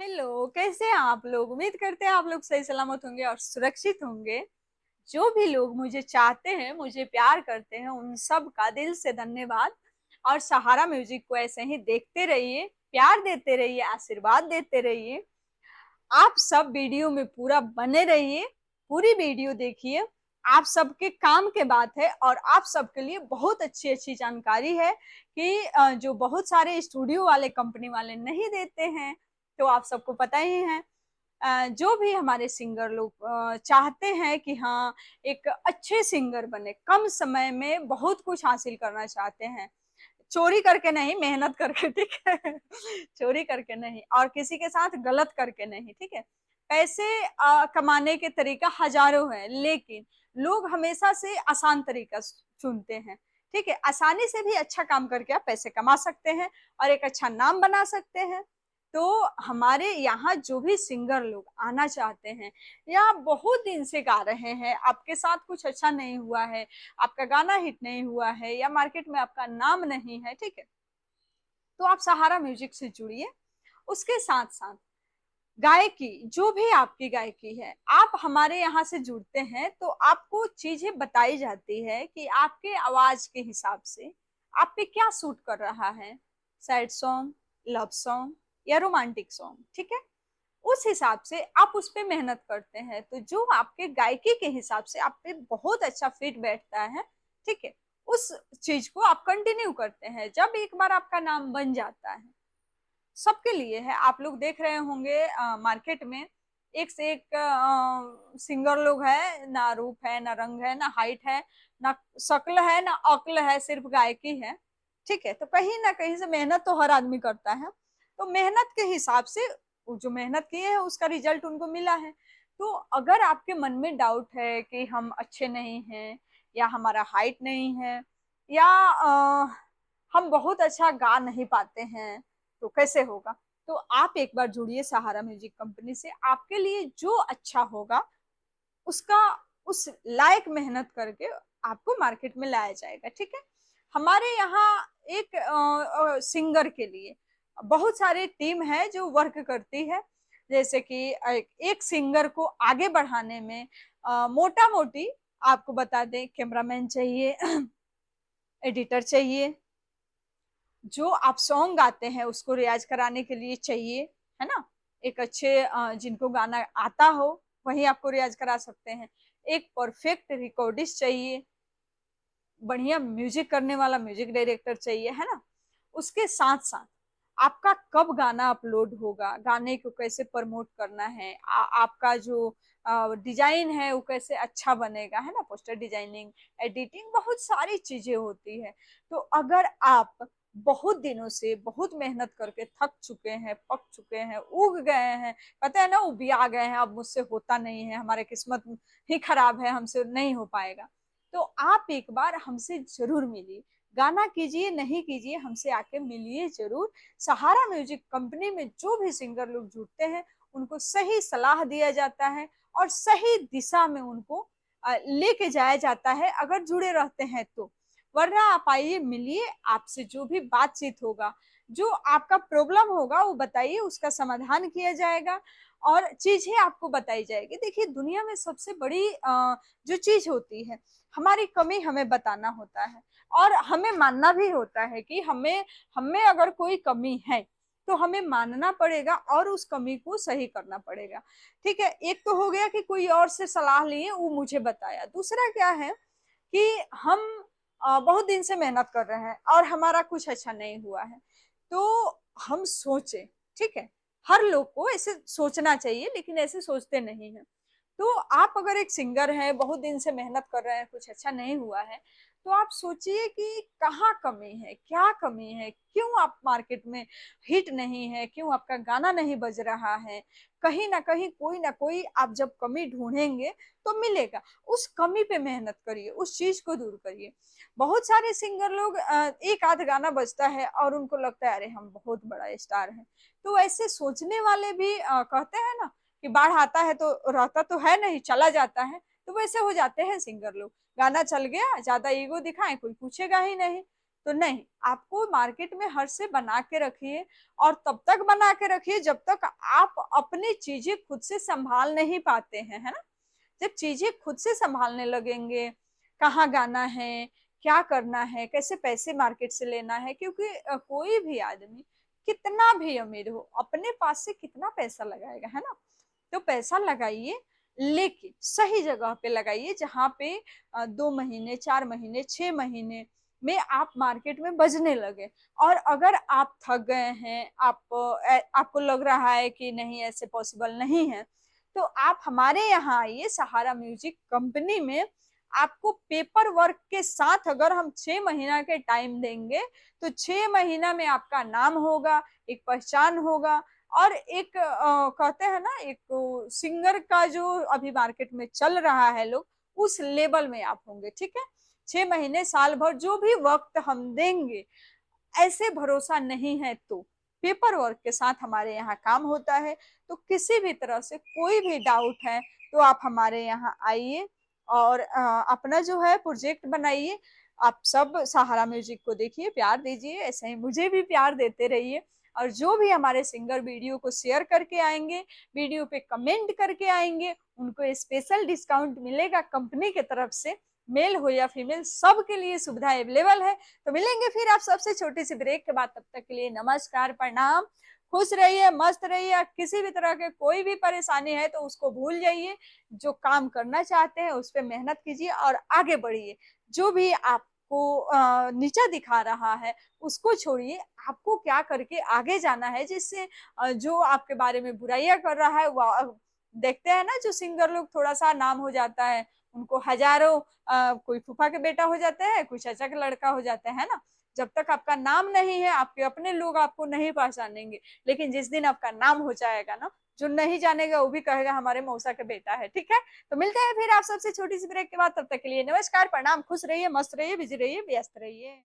Hello, कैसे हैं आप लोग। उम्मीद करते हैं आप लोग सही सलामत होंगे और सुरक्षित होंगे। जो भी लोग मुझे चाहते हैं, मुझे प्यार करते हैं, उन सब का दिल से धन्यवाद। और सहारा म्यूजिक को ऐसे ही देखते रहिए, प्यार देते रहिए, आशीर्वाद देते रहिए। आप सब वीडियो में पूरा बने रहिए, पूरी वीडियो देखिए। आप सबके काम के बात है और आप सबके लिए बहुत अच्छी अच्छी जानकारी है कि जो बहुत सारे स्टूडियो वाले, कंपनी वाले नहीं देते हैं। तो आप सबको पता ही है। जो भी हमारे सिंगर लोग चाहते हैं कि हाँ, एक अच्छे सिंगर बने, कम समय में बहुत कुछ हासिल करना चाहते हैं, चोरी करके नहीं, मेहनत करके, ठीक है। चोरी करके नहीं और किसी के साथ गलत करके नहीं, ठीक है। पैसे कमाने के तरीका हजारों है, लेकिन लोग हमेशा से आसान तरीका चुनते हैं। ठीक है, आसानी से भी अच्छा काम करके आप पैसे कमा सकते हैं और एक अच्छा नाम बना सकते हैं। तो हमारे यहाँ जो भी सिंगर लोग आना चाहते हैं या बहुत दिन से गा रहे हैं, आपके साथ कुछ अच्छा नहीं हुआ है, आपका गाना हिट नहीं हुआ है या मार्केट में आपका नाम नहीं है, ठीक है, तो आप सहारा म्यूजिक से जुड़िए। उसके साथ साथ गायकी, जो भी आपकी गायकी है, आप हमारे यहाँ से जुड़ते हैं तो आपको चीजें बताई जाती है कि आपके आवाज के हिसाब से आप पे क्या सूट कर रहा है। सैड सॉन्ग, लव सॉन्ग या रोमांटिक सॉन्ग, ठीक है। उस हिसाब से आप उस पे मेहनत करते हैं, तो जो आपके गायकी के हिसाब से आप पे बहुत अच्छा फिट बैठता है, ठीक है, उस चीज को आप कंटिन्यू करते हैं। जब एक बार आपका नाम बन जाता है, सबके लिए है। आप लोग देख रहे होंगे मार्केट में एक से एक सिंगर लोग है, ना रूप है, ना रंग है, ना हाइट है, ना शक्ल है, ना अक्ल है, सिर्फ गायकी है, ठीक है। तो कहीं ना कहीं से मेहनत तो हर आदमी करता है, तो मेहनत के हिसाब से वो जो मेहनत किए है उसका रिजल्ट उनको मिला है। तो अगर आपके मन में डाउट है कि हम अच्छे नहीं हैं या हमारा हाइट नहीं है या हम बहुत अच्छा गा नहीं पाते हैं, तो कैसे होगा। तो आप एक बार जुड़िए सहारा म्यूजिक कंपनी से, आपके लिए जो अच्छा होगा उसका, उस लायक मेहनत करके आपको मार्केट में लाया जाएगा, ठीक है। हमारे यहाँ एक सिंगर के लिए बहुत सारी टीम है जो वर्क करती है। जैसे कि एक सिंगर को आगे बढ़ाने में मोटा मोटी आपको बता दें, कैमरामैन चाहिए, एडिटर चाहिए, जो आप सॉन्ग गाते हैं उसको रियाज कराने के लिए चाहिए, है ना। एक अच्छे जिनको गाना आता हो वही आपको रियाज करा सकते हैं। एक परफेक्ट रिकॉर्डिस्ट चाहिए, बढ़िया म्यूजिक करने वाला म्यूजिक डायरेक्टर चाहिए, है ना। उसके साथ साथ आपका कब गाना अपलोड होगा, गाने को कैसे प्रमोट करना है, आपका जो डिजाइन है वो कैसे अच्छा बनेगा, है ना। पोस्टर डिजाइनिंग, एडिटिंग, बहुत सारी चीजें होती है। तो अगर आप बहुत दिनों से बहुत मेहनत करके थक चुके हैं, पक चुके हैं, उग गए हैं, पता है ना, उबिया गए हैं, अब मुझसे होता नहीं है, हमारे किस्मत ही खराब है, हमसे नहीं हो पाएगा, तो आप एक बार हमसे जरूर मिलिए। गाना कीजिए नहीं कीजिए, हमसे आके मिलिए जरूर। सहारा म्यूजिक कंपनी में जो भी सिंगर लोग जुड़ते हैं उनको सही सलाह दिया जाता है और सही दिशा में उनको लेके जाया जाता है, अगर जुड़े रहते हैं तो। वरना आप आइए, मिलिए, आपसे जो भी बातचीत होगा, जो आपका प्रॉब्लम होगा वो बताइए, उसका समाधान किया जाएगा और चीजें आपको बताई जाएगी। देखिए, दुनिया में सबसे बड़ी जो चीज होती है, हमारी कमी हमें बताना होता है और हमें मानना भी होता है कि हमें हमें अगर कोई कमी है तो हमें मानना पड़ेगा और उस कमी को सही करना पड़ेगा, ठीक है। एक तो हो गया कि कोई और से सलाह लिए, वो मुझे बताया। दूसरा क्या है कि हम बहुत दिन से मेहनत कर रहे हैं और हमारा कुछ अच्छा नहीं हुआ है, तो हम सोचे, ठीक है। हर लोग को ऐसे सोचना चाहिए, लेकिन ऐसे सोचते नहीं है। तो आप अगर एक सिंगर हैं, बहुत दिन से मेहनत कर रहे हैं, कुछ अच्छा नहीं हुआ है, तो आप सोचिए कि कहाँ कमी है, क्या कमी है, क्यों आप मार्केट में हिट नहीं है, क्यों आपका गाना नहीं बज रहा है। कहीं ना कहीं कोई ना कोई आप जब कमी ढूंढेंगे तो मिलेगा। उस कमी पे मेहनत करिए, उस चीज को दूर करिए। बहुत सारे सिंगर लोग एक आध गाना बजता है और उनको लगता है अरे हम बहुत बड़ा स्टार है। तो ऐसे सोचने वाले भी कहते हैं ना कि बाढ़ आता है तो रहता तो है नहीं, चला जाता है, तो वैसे हो जाते हैं सिंगर लोग। गाना चल गया, ज्यादा ईगो दिखाएं, कोई पूछेगा ही नहीं। तो नहीं, आपको मार्केट में हर से बना के रखिए और तब तक बना के रखिए जब तक आप अपनी चीजें खुद से संभाल नहीं पाते हैं, है ना। जब चीजें खुद से संभालने लगेंगे, कहाँ गाना है, क्या करना है, कैसे पैसे मार्केट से लेना है, क्योंकि कोई भी आदमी कितना भी अमीर हो अपने पास से कितना पैसा लगाएगा, है ना। तो पैसा लगाइए, लेकिन सही जगह पे लगाइए जहाँ पे 2 महीने, 4 महीने, 6 महीने में आप मार्केट में बजने लगे। और अगर आप थक गए हैं, आपको लग रहा है कि नहीं ऐसे पॉसिबल नहीं है, तो आप हमारे यहाँ आइए सहारा म्यूजिक कंपनी में। आपको पेपर वर्क के साथ अगर हम 6 महीना के टाइम देंगे तो 6 महीना में आपका नाम होगा, एक पहचान होगा, और एक कहते हैं ना, एक सिंगर का जो अभी मार्केट में चल रहा है लोग, उस लेवल में आप होंगे, ठीक है। 6 महीने, साल भर, जो भी वक्त हम देंगे, ऐसे भरोसा नहीं है तो पेपर वर्क के साथ हमारे यहाँ काम होता है। तो किसी भी तरह से कोई भी डाउट है तो आप हमारे यहाँ आइए और अपना जो है प्रोजेक्ट बनाइए। आप सब सहारा म्यूजिक को देखिए, प्यार दीजिए, ऐसे ही मुझे भी प्यार देते रहिए। और जो भी हमारे सिंगर वीडियो को शेयर करके आएंगे, वीडियो पे कमेंट करके आएंगे, उनको स्पेशल डिस्काउंट मिलेगा कंपनी की तरफ से। मेल हो या फीमेल, सबके लिए सुविधा अवेलेबल है। तो मिलेंगे फिर आप सबसे छोटी सी ब्रेक के बाद, तब तक के लिए नमस्कार, प्रणाम। खुश रहिए, मस्त रहिए। किसी भी तरह के कोई भी परेशानी है तो उसको भूल जाइए, जो काम करना चाहते हैं उस पर मेहनत कीजिए और आगे बढ़िए। जो भी आपको नीचा दिखा रहा है उसको छोड़िए, आपको क्या करके आगे जाना है, जिससे जो आपके बारे में बुराइयां कर रहा है वो देखते हैं ना, जो सिंगर लोग थोड़ा सा नाम हो जाता है उनको हजारों कोई फूफा के बेटा हो जाते हैं, कोई चाचा का लड़का हो जाता है ना। जब तक आपका नाम नहीं है, आपके अपने लोग आपको नहीं पहचानेंगे। लेकिन जिस दिन आपका नाम हो जाएगा ना, जो नहीं जानेगा वो भी कहेगा हमारे मौसा का बेटा है, ठीक है। तो मिलते हैं फिर आप सबसे छोटी सी ब्रेक के बाद, तब तक के लिए नमस्कार, प्रणाम, खुश रहिए, मस्त रहिए, बिजी रहिए, व्यस्त रहिए।